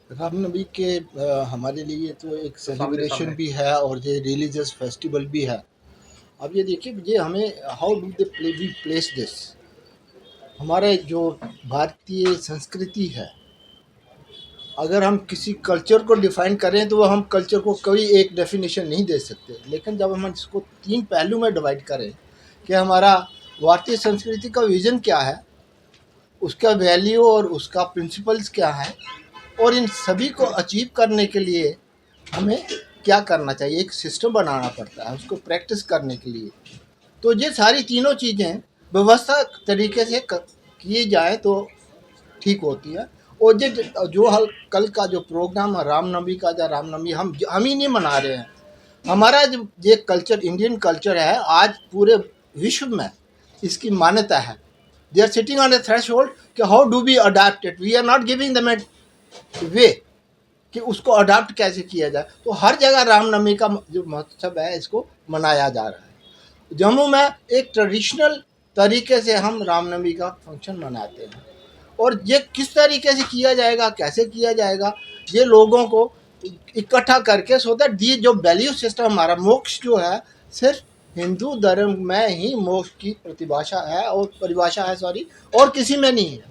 रामनवमी के हमारे लिए तो एक सामने सेलिब्रेशन सामने। भी है और ये रिलीजियस फेस्टिवल भी है। अब ये देखिए, ये हमें how do they play we place this, हमारे जो भारतीय संस्कृति है, अगर हम किसी कल्चर को डिफाइन करें तो वो हम कल्चर को कोई एक डेफिनेशन नहीं दे सकते, लेकिन जब हम इसको तीन पहलू में डिवाइड करें कि हमारा भारतीय संस्कृति का विजन क्या है, उसका वैल्यू और उसका प्रिंसिपल्स क्या है, और इन सभी को अचीव करने के लिए हमें क्या करना चाहिए, एक सिस्टम बनाना पड़ता है उसको प्रैक्टिस करने के लिए। तो ये सारी तीनों चीज़ें व्यवस्था तरीके से किए जाए तो ठीक होती है। और ये जो हल कल का जो प्रोग्राम है रामनवमी का, जो रामनवमी हम ही नहीं मना रहे हैं, हमारा जो ये कल्चर इंडियन कल्चर है, आज पूरे विश्व में इसकी मान्यता है। They are sitting on the threshold कि how do we adapt it, we are not giving them way कि उसको अडाप्ट कैसे किया जाए। तो हर जगह रामनवमी का जो महोत्सव है इसको मनाया जा रहा है। जम्मू में एक ट्रेडिशनल तरीके से हम रामनवमी का फंक्शन मनाते हैं, और ये किस तरीके से किया जाएगा, कैसे किया जाएगा, ये लोगों को इकट्ठा करके, सो दैट ये जो वैल्यू सिस्टम हमारा मोक्ष जो है, सिर्फ हिंदू धर्म में ही मोक्ष की प्रतिभाषा है और परिभाषा है, सॉरी, और किसी में नहीं है।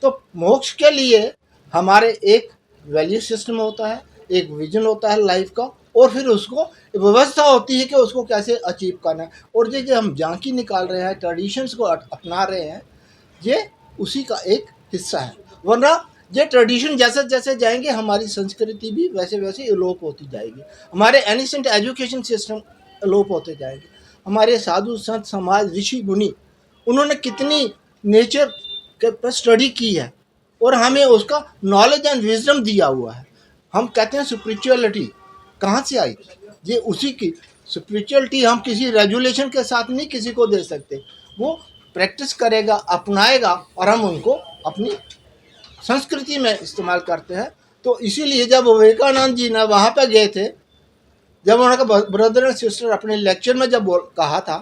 तो मोक्ष के लिए हमारे एक वैल्यू सिस्टम होता है, एक विजन होता है लाइफ का, और फिर उसको व्यवस्था होती है कि उसको कैसे अचीव करना है। और ये जो हम झांकी निकाल रहे हैं, ट्रेडिशंस को अपना रहे हैं, ये उसी का एक हिस्सा है। वरना ये ट्रेडिशन जैसे जैसे जाएंगे, हमारी संस्कृति भी वैसे वैसे अलोप होती जाएगी, हमारे एनिसेंट एजुकेशन सिस्टम अलोप होते जाएंगे। हमारे साधु संत समाज ऋषि मुनि, उन्होंने कितनी नेचर के पर स्टडी की है, और हमें उसका नॉलेज एंड विजडम दिया हुआ है। हम कहते हैं स्पिरिचुअलिटी कहाँ से आई, ये उसी की स्पिरिचुअलिटी हम किसी रेजुलेशन के साथ नहीं किसी को दे सकते। वो प्रैक्टिस करेगा, अपनाएगा, और हम उनको अपनी संस्कृति में इस्तेमाल करते हैं। तो इसीलिए जब विवेकानंद जी ने वहाँ पे गए थे, जब उन्होंने ब्रदर एंड सिस्टर अपने लेक्चर में जब कहा था,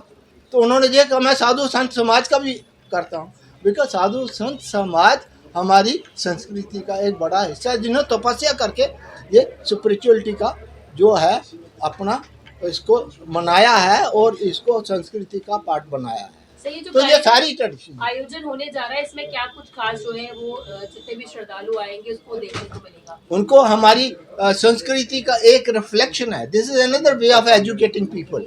तो उन्होंने ये कहा मैं साधु संत समाज का भी करता हूँ, बिकॉज साधु संत समाज हमारी संस्कृति का एक बड़ा हिस्सा है, जिन्होंने तपस्या करके ये स्पिरिचुअलिटी का जो है अपना इसको मनाया है और इसको संस्कृति का पार्ट बनाया है। सही, जो तो ये सारी ट्रेडिशन आयोजन होने जा रहा है इसमें क्या कुछ खास जो है वो जितने भी श्रद्धालु आएंगे उसको देखने को मिलेगा? उनको हमारी संस्कृति का एक रिफ्लेक्शन है। This is another way of educating people.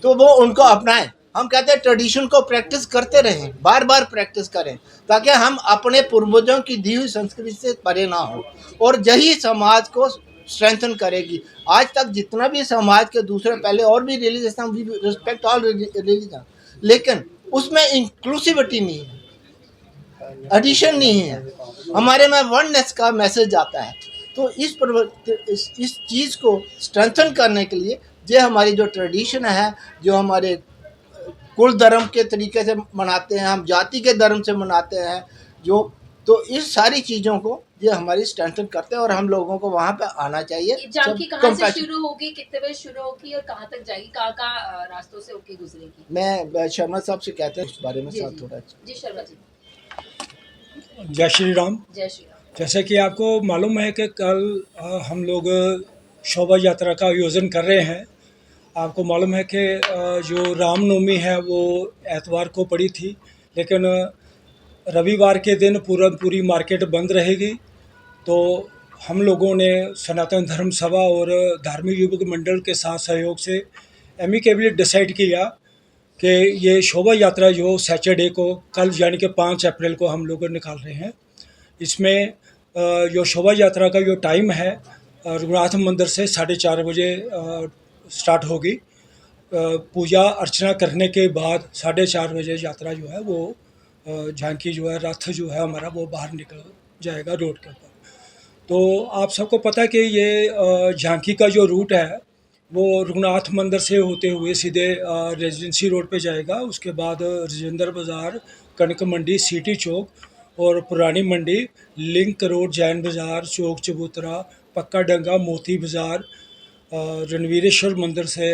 तो वो उनको अपनाएं। हम कहते हैं ट्रेडिशन को प्रैक्टिस करते रहें, बार बार प्रैक्टिस करें, ताकि हम अपने पूर्वजों की दी हुई संस्कृति से परे ना हो, और यही समाज को स्ट्रेंथन करेगी। आज तक जितना भी समाज के दूसरे, पहले और भी religion, we respect all religion, लेकिन उसमें इंक्लूसिविटी नहीं है, एडिशन नहीं है, हमारे में वननेस का मैसेज आता है। तो इस चीज़ को स्ट्रेंथन करने के लिए ये हमारी जो ट्रेडिशन है, जो हमारे कुल धर्म के तरीके से मनाते हैं, हम जाति के धर्म से मनाते हैं जो, तो इस सारी चीज़ों को ये हमारी स्ट्रेंथन करते हैं, और हम लोगों को वहाँ पे आना चाहिए। झांकी कहाँ से शुरू होगी, कितने बजे शुरू होगी और कहाँ तक जाएगी, कहाँ रास्तों से होके गुजरेगी? मैं शर्मा साहब से कहते हैं उस बारे में साथ थोड़ा। जी शर्मा जी। जय श्री राम। जय श्री राम। जैसे कि आपको मालूम है कि कल हम लोग शोभा यात्रा का आयोजन कर रहे हैं। आपको मालूम है कि जो रामनवमी है वो एतवार को पड़ी थी, लेकिन रविवार के दिन पूरी मार्केट बंद रहेगी। तो हम लोगों ने सनातन धर्म सभा और धार्मिक युवक मंडल के साथ सहयोग से एमिकेबली डिसाइड किया कि ये शोभा यात्रा जो सैटरडे को, कल यानी कि 5 अप्रैल को हम लोग निकाल रहे हैं। इसमें जो शोभा यात्रा का जो टाइम है रघुनाथ मंदिर से 4:30 बजे स्टार्ट होगी। पूजा अर्चना करने के बाद 4:30 बजे यात्रा जो है वो झांकी जो है, रथ जो है हमारा, वो बाहर निकल जाएगा रोड के ऊपर। तो आप सबको पता है कि ये झांकी का जो रूट है वो रघुनाथ मंदिर से होते हुए सीधे रेजिडेंसी रोड पे जाएगा। उसके बाद राजेंद्र बाज़ार, कनक मंडी, सिटी चौक और पुरानी मंडी, लिंक रोड, जैन बाज़ार, चौक चबूतरा, पक्का डंगा, मोती बाज़ार, रणवीरेश्वर मंदिर से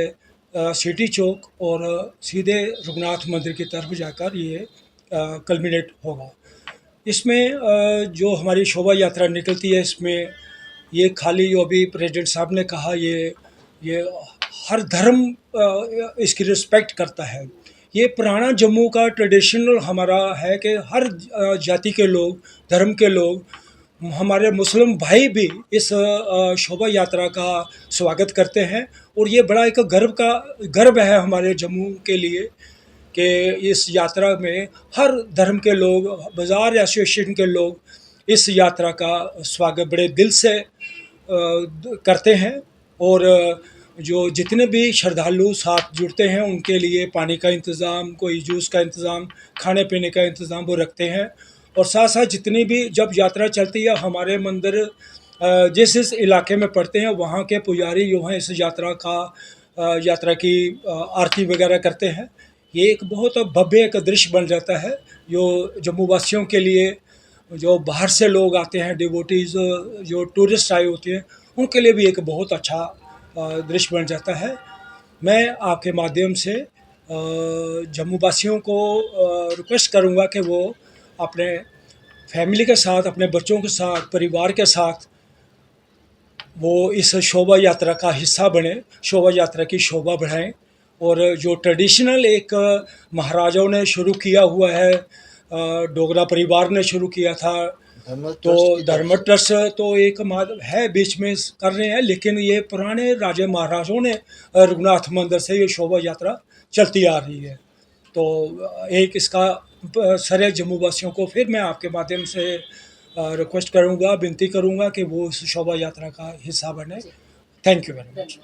सिटी चौक और सीधे रघुनाथ मंदिर की तरफ जाकर ये कल्मिनेट होगा। इसमें जो हमारी शोभा यात्रा निकलती है, इसमें ये खाली जो अभी प्रेसिडेंट साहब ने कहा, ये हर धर्म इसकी रिस्पेक्ट करता है। ये पुराना जम्मू का ट्रेडिशनल हमारा है कि हर जाति के लोग, धर्म के लोग, हमारे मुस्लिम भाई भी इस शोभा यात्रा का स्वागत करते हैं। और ये बड़ा एक गर्व है हमारे जम्मू के लिए कि इस यात्रा में हर धर्म के लोग, बाज़ार एसोसिएशन के लोग इस यात्रा का स्वागत बड़े दिल से करते हैं। और जो जितने भी श्रद्धालु साथ जुड़ते हैं उनके लिए पानी का इंतज़ाम, कोई जूस का इंतज़ाम, खाने पीने का इंतज़ाम वो रखते हैं। और साथ साथ जितनी भी जब यात्रा चलती है, हमारे मंदिर जिस इलाके में पड़ते हैं वहाँ के पुजारी जो हैं इस यात्रा की आरती वगैरह करते हैं। ये एक बहुत भव्य एक दृश्य बन जाता है जो जम्मू वासियों के लिए, जो बाहर से लोग आते हैं, डिवोटीज़ जो टूरिस्ट आए होते हैं, उनके लिए भी एक बहुत अच्छा दृश्य बन जाता है। मैं आपके माध्यम से जम्मू वासियों को रिक्वेस्ट करूँगा कि वो अपने फैमिली के साथ, अपने बच्चों के साथ, परिवार के साथ वो इस शोभा यात्रा का हिस्सा बने, शोभा यात्रा की शोभा बढ़ाएं। और जो ट्रेडिशनल एक महाराजाओं ने शुरू किया हुआ है, डोगरा परिवार ने शुरू किया था, तो धर्म ट्रस्ट तो एक है बीच में कर रहे हैं, लेकिन ये पुराने राजे महाराजों ने रघुनाथ मंदिर से ये शोभा यात्रा चलती आ रही है। तो एक इसका सारे जम्मू वासियों को फिर मैं आपके माध्यम से रिक्वेस्ट करूंगा, विनती करूंगा कि वो इस शोभा यात्रा का हिस्सा बने। Thank you very much.